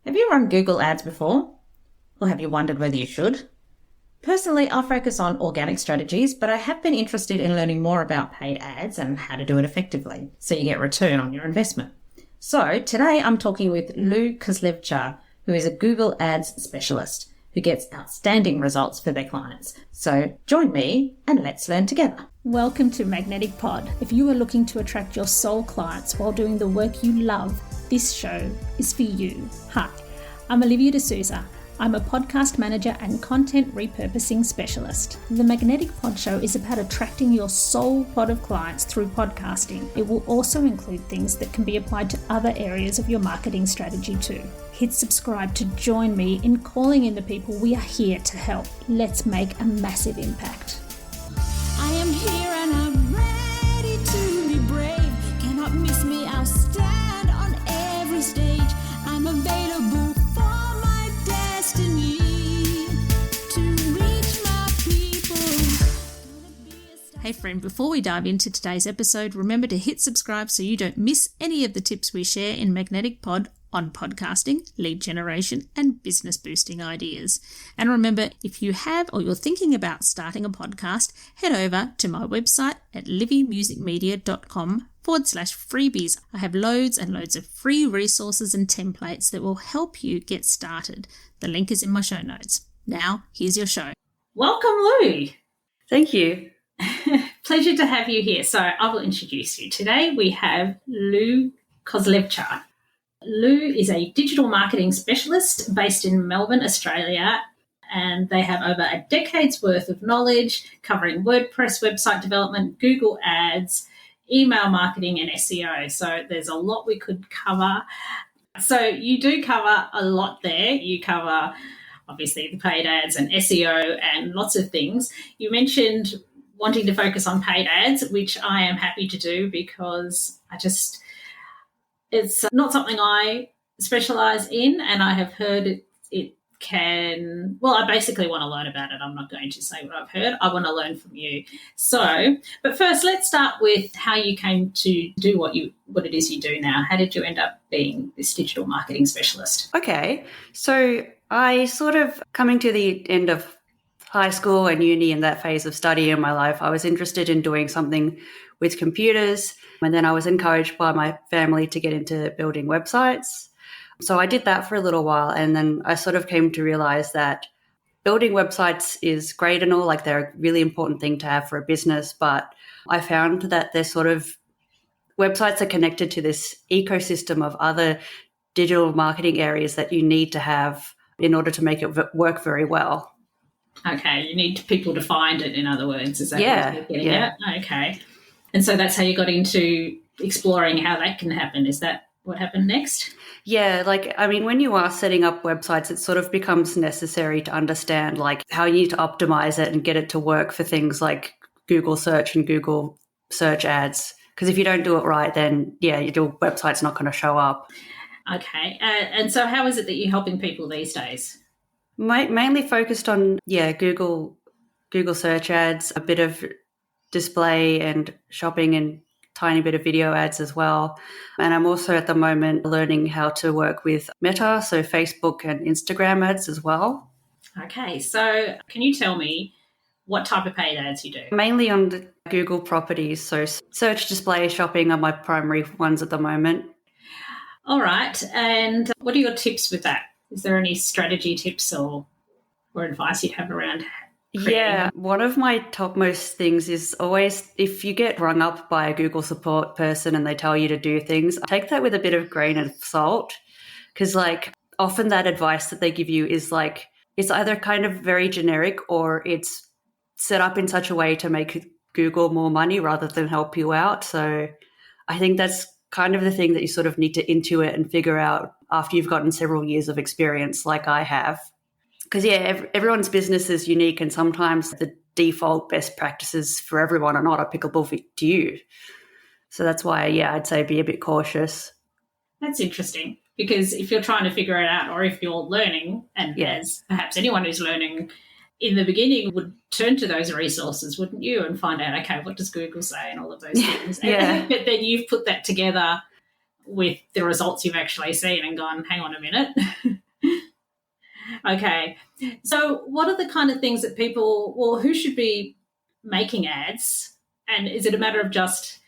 Have you run Google Ads before? Or have you wondered whether you should? Personally, I'll focus on organic strategies, but I have been interested in learning more about paid ads and how to do it effectively so you get return on your investment. So today I'm talking with Lou Kozlevcar, who is a Google Ads specialist who gets outstanding results for their clients. So join me and let's learn together. Welcome to Magnetic Pod. If you are looking to attract your soul clients while doing the work you love, this show is for you. Hi, I'm Olivia D'Souza. I'm a podcast manager and content repurposing specialist. The Magnetic Pod Show is about attracting your soul pod of clients through podcasting. It will also include things that can be applied to other areas of your marketing strategy too. Hit subscribe to join me in calling in the people we are here to help. Let's make a massive impact. I am here and I'm ready to be brave. Cannot miss me, I'll stand on every stage. I'm available for my destiny to reach my people. Hey friend, before we dive into today's episode, remember to hit subscribe so you don't miss any of the tips we share in Magnetic Pod on podcasting, lead generation, and business boosting ideas. And remember, if you have or you're thinking about starting a podcast, head over to my website at livymusicmedia.com/freebies. I have loads and loads of free resources and templates that will help you get started. The link is in my show notes. Now, here's your show. Welcome, Lou. Thank you. Pleasure to have you here. So I will introduce you. Today we have Lou Kozlevcar. Lou is a digital marketing specialist based in Melbourne, Australia, and they have over a decade's worth of knowledge covering WordPress, website development, Google Ads, email marketing, and SEO. So there's a lot we could cover. So you do cover a lot there. You cover, obviously, the paid ads and SEO and lots of things. You mentioned wanting to focus on paid ads, which I am happy to do because it's not something I specialise in, and I have heard it can, well, I basically want to learn about it. I'm not going to say what I've heard. I want to learn from you. So, but first, let's start with how you came to do what it is you do now. How did you end up being this digital marketing specialist? Okay, so I sort of, coming to the end of high school and uni and that phase of study in my life, I was interested in doing something with computers, and then I was encouraged by my family to get into building websites. So I did that for a little while, and then I sort of came to realize that building websites is great and all, like they're a really important thing to have for a business, but I found that they're sort of, websites are connected to this ecosystem of other digital marketing areas that you need to have in order to make it work very well. Okay, you need people to find it, in other words. Is that what you're getting at? Okay. And so that's how you got into exploring how that can happen. Is that what happened next? Yeah, when you are setting up websites, it sort of becomes necessary to understand how you need to optimize it and get it to work for things like Google search and Google search ads. Because if you don't do it right, then, your website's not going to show up. Okay. And so how is it that you're helping people these days? Mainly focused on, Google search ads, a bit of display and shopping and tiny bit of video ads as well. And I'm also at the moment learning how to work with Meta, so Facebook and Instagram ads as well. Okay, so can you tell me what type of paid ads you do? Mainly on the Google properties, so search, display, shopping are my primary ones at the moment. All right, and what are your tips with that? Is there any strategy tips or advice you'd have around creating? Yeah, one of my topmost things is always, if you get rung up by a Google support person and they tell you to do things, take that with a bit of grain of salt, because often that advice that they give you is it's either kind of very generic or it's set up in such a way to make Google more money rather than help you out. So I think that's kind of the thing that you sort of need to intuit and figure out after you've gotten several years of experience like I have. Because, everyone's business is unique, and sometimes the default best practices for everyone are not applicable to you. So that's why, I'd say be a bit cautious. That's interesting, because if you're trying to figure it out, or if you're learning, and as perhaps anyone who's learning in the beginning would turn to those resources, wouldn't you, and find out, okay, what does Google say and all of those things. But then you've put that together with the results you've actually seen and gone, hang on a minute. Okay. So what are the kind of things that who should be making ads? And is it a matter of just,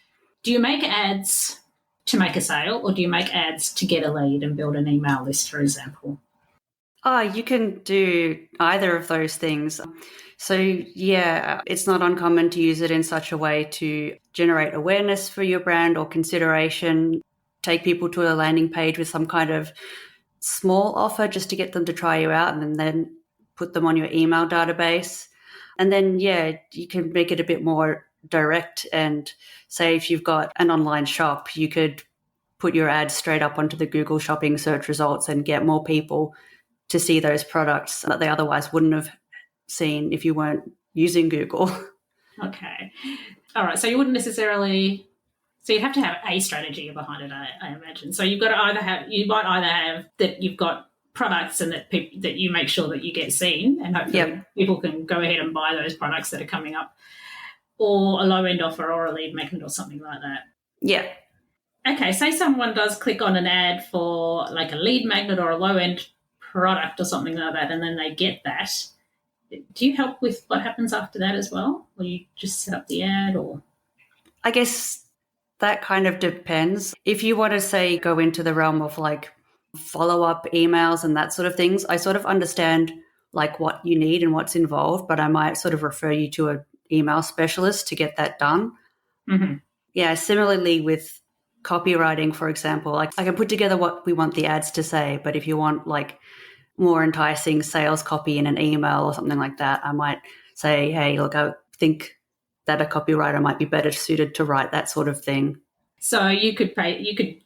do you make ads to make a sale, or do you make ads to get a lead and build an email list, for example? Oh, you can do either of those things. So, yeah, it's not uncommon to use it in such a way to generate awareness for your brand or consideration, take people to a landing page with some kind of small offer just to get them to try you out, and then put them on your email database. And then, yeah, you can make it a bit more direct and say if you've got an online shop, you could put your ads straight up onto the Google shopping search results and get more people to see those products that they otherwise wouldn't have seen if you weren't using Google. Okay. All right. So you wouldn't necessarily, so you'd have to have a strategy behind it, I imagine. So you might either have that you've got products and that you make sure that you get seen, and hopefully people can go ahead and buy those products that are coming up, or a low end offer or a lead magnet or something like that. Yeah. Okay. Say someone does click on an ad for like a lead magnet or a low end product or something like that, and then they get that. Do you help with what happens after that as well? Or you just set up the ad? Or I guess that kind of depends. If you want to say go into the realm of like follow-up emails and that sort of things, I sort of understand like what you need and what's involved, but I might sort of refer you to an email specialist to get that done. Mm-hmm. Yeah, similarly with copywriting, for example, like I can put together what we want the ads to say, but if you want like more enticing sales copy in an email or something like that, I might say, hey, look, I think that a copywriter might be better suited to write that sort of thing. So you could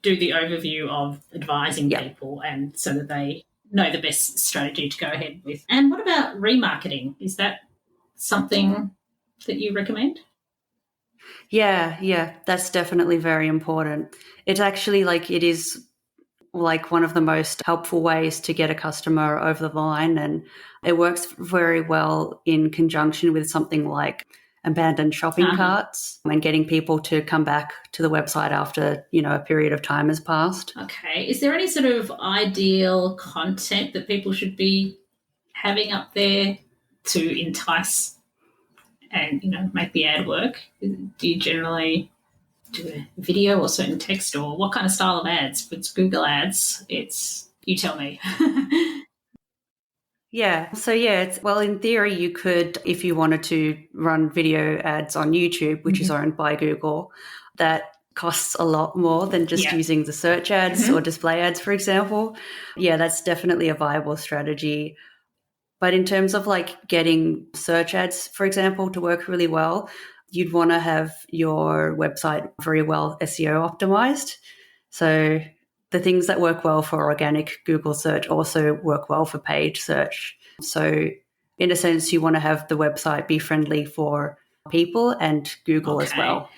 do the overview of advising people, and so that they know the best strategy to go ahead with. And what about remarketing? Is that something that you recommend? Yeah, that's definitely very important. It's actually it is like one of the most helpful ways to get a customer over the line, and it works very well in conjunction with something like abandoned shopping carts and getting people to come back to the website after, a period of time has passed. Okay. Is there any sort of ideal content that people should be having up there to entice and, make the ad work? Do you generally do a video or certain text, or what kind of style of ads? If it's Google ads, you tell me. Yeah. So in theory, you could, if you wanted to run video ads on YouTube, which is owned by Google, that costs a lot more than just using the search ads or display ads, for example. Yeah, that's definitely a viable strategy. But in terms of getting search ads, for example, to work really well, you'd want to have your website very well SEO optimized. So the things that work well for organic Google search also work well for paid search. So in a sense, you want to have the website be friendly for people and Google as well.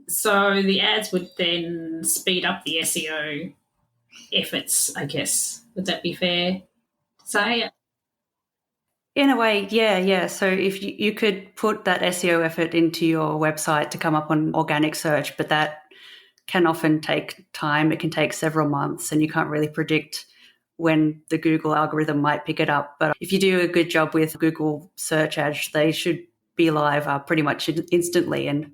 So the ads would then speed up the SEO efforts, I guess. Would that be fair to say? In a way, yeah. So if you could put that SEO effort into your website to come up on organic search, but that can often take time. It can take several months, and you can't really predict when the Google algorithm might pick it up. But if you do a good job with Google search ads, they should be live pretty much instantly and,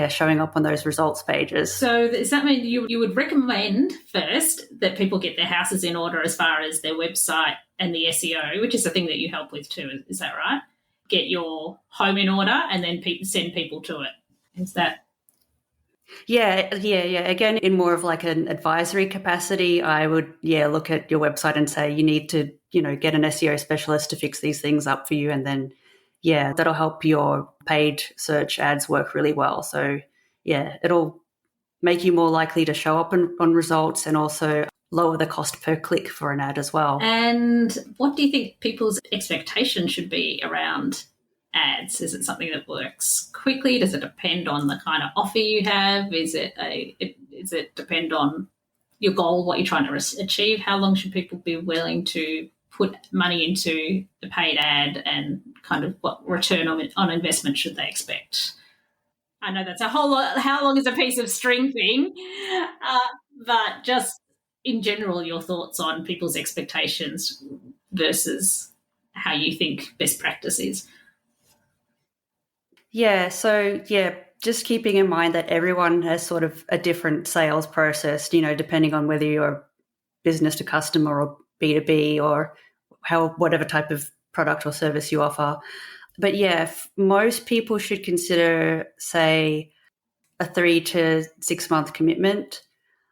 showing up on those results pages. So does that mean you would recommend first that people get their houses in order as far as their website and the SEO, which is the thing that you help with too, is that right? Get your home in order and then send people to it. Is that... Yeah. Again, in more of an advisory capacity, I would, look at your website and say you need to, get an SEO specialist to fix these things up for you. And then, that'll help your paid search ads work really well. So, it'll make you more likely to show up on results and also lower the cost per click for an ad as well. And what do you think people's expectation should be around ads? Is it something that works quickly? Does it depend on the kind of offer you have? Does it depend on your goal, what you're trying to achieve? How long should people be willing to put money into the paid ad, and kind of what return on investment should they expect? I know that's a whole lot. How long is a piece of string thing? But just in general, your thoughts on people's expectations versus how you think best practice is? Yeah, so just keeping in mind that everyone has sort of a different sales process, depending on whether you're business to customer or B2B or whatever type of product or service you offer. But yeah, most people should consider, say, a 3 to 6 month commitment.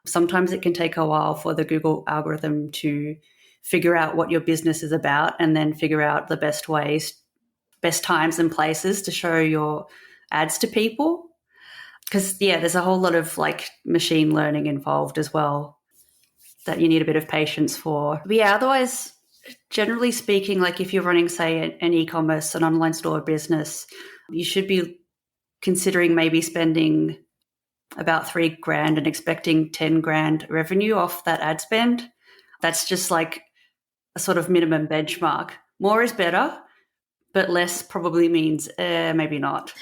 Sometimes it can take a while for the Google algorithm to figure out what your business is about and then figure out the best ways, best times and places to show your ads to people. Because, there's a whole lot of like machine learning involved as well that you need a bit of patience for. But otherwise, generally speaking, like if you're running, say, an e-commerce, an online store business, you should be considering maybe spending about $3,000 and expecting $10,000 revenue off that ad spend. That's just like a sort of minimum benchmark. More is better, but less probably means maybe not.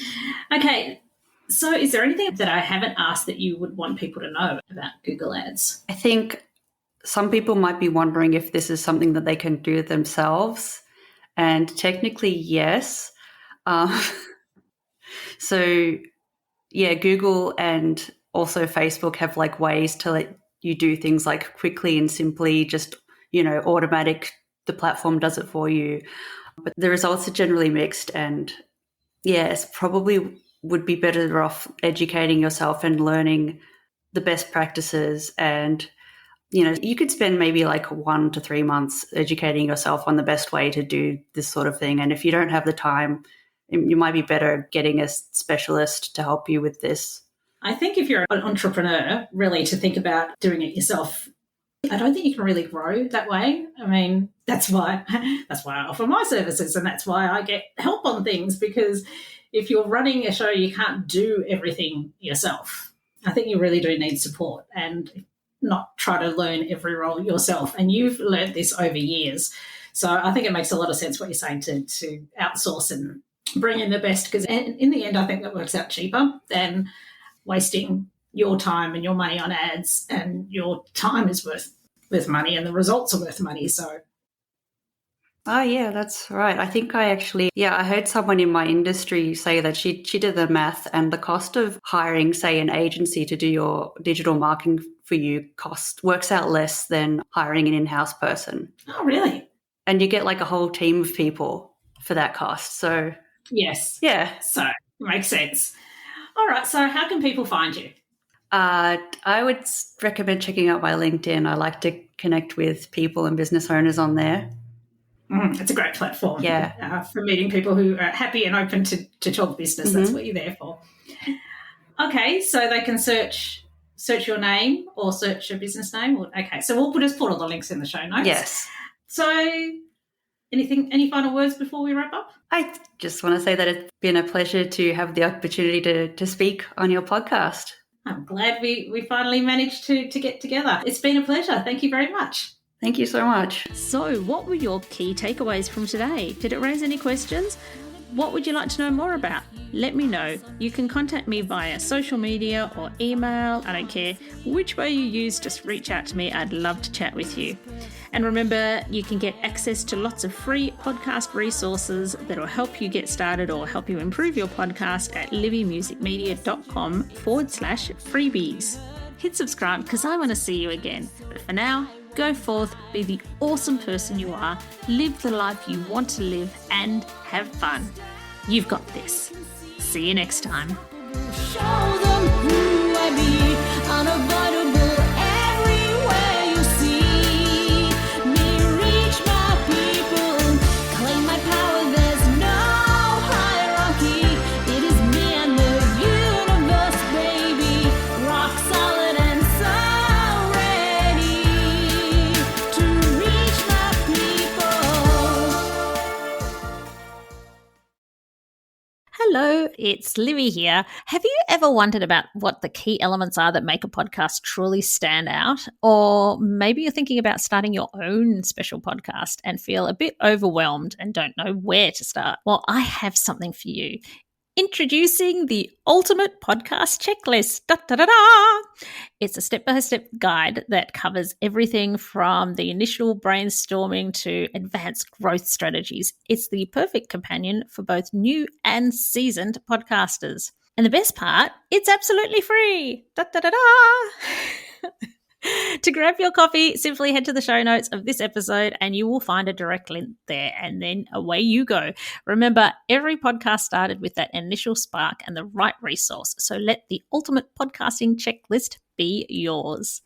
Okay, so is there anything that I haven't asked that you would want people to know about Google Ads? I think some people might be wondering if this is something that they can do themselves, and technically yes. So Google and also Facebook have like ways to let you do things like quickly and simply, just automatic. The platform does it for you, but the results are generally mixed. And it's probably would be better off educating yourself and learning the best practices. And you could spend maybe like 1 to 3 months educating yourself on the best way to do this sort of thing. And if you don't have the time, you might be better getting a specialist to help you with this. I think if you're an entrepreneur, really to think about doing it yourself, I don't think you can really grow that way. I mean, that's why I offer my services, and that's why I get help on things, because if you're running a show, you can't do everything yourself. I think you really do need support and not try to learn every role yourself. And you've learned this over years. So I think it makes a lot of sense what you're saying to outsource and bring in the best, because in the end, I think that works out cheaper than wasting your time and your money on ads, and your time is worth money and the results are worth money. So oh yeah, that's right. I think I heard someone in my industry say that she did the math, and the cost of hiring, say, an agency to do your digital marketing for you works out less than hiring an in-house person. Oh, really? And you get like a whole team of people for that cost. So yes. Yeah. So it makes sense. All right. So how can people find you? I would recommend checking out my LinkedIn. I like to connect with people and business owners on there. It's a great platform. Yeah. For meeting people who are happy and open to talk business. Mm-hmm. That's what you're there for. Okay. So they can search your name or search your business name. Okay. So we'll just put all the links in the show notes. Yes. So any final words before we wrap up? I just want to say that it's been a pleasure to have the opportunity to speak on your podcast. I'm glad we finally managed to get together. It's been a pleasure. Thank you very much. Thank you so much. So what were your key takeaways from today? Did it raise any questions? What would you like to know more about? Let me know. You can contact me via social media or email. I don't care which way you use, just reach out to me. I'd love to chat with you. And remember, you can get access to lots of free podcast resources that will help you get started or help you improve your podcast at livymusicmedia.com/freebies. Hit subscribe because I want to see you again. But for now, go forth, be the awesome person you are, live the life you want to live, and have fun. You've got this. See you next time. Show them who I be, unavoidable everywhere you see me. Reach my people, claim my power. There's no hierarchy. It is me and the universe, baby. Rock solid and so ready to reach my people. Hello, it's Livy here. Have you ever wondered about what the key elements are that make a podcast truly stand out? Or maybe you're thinking about starting your own special podcast and feel a bit overwhelmed and don't know where to start. Well, I have something for you. Introducing the ultimate podcast checklist. Da, da, da, da. It's a step-by-step guide that covers everything from the initial brainstorming to advanced growth strategies. It's the perfect companion for both new and seasoned podcasters. And the best part, it's absolutely free. Da, da, da, da. To grab your copy, simply head to the show notes of this episode and you will find a direct link there, and then away you go. Remember, every podcast started with that initial spark and the right resource, so let the ultimate podcasting checklist be yours.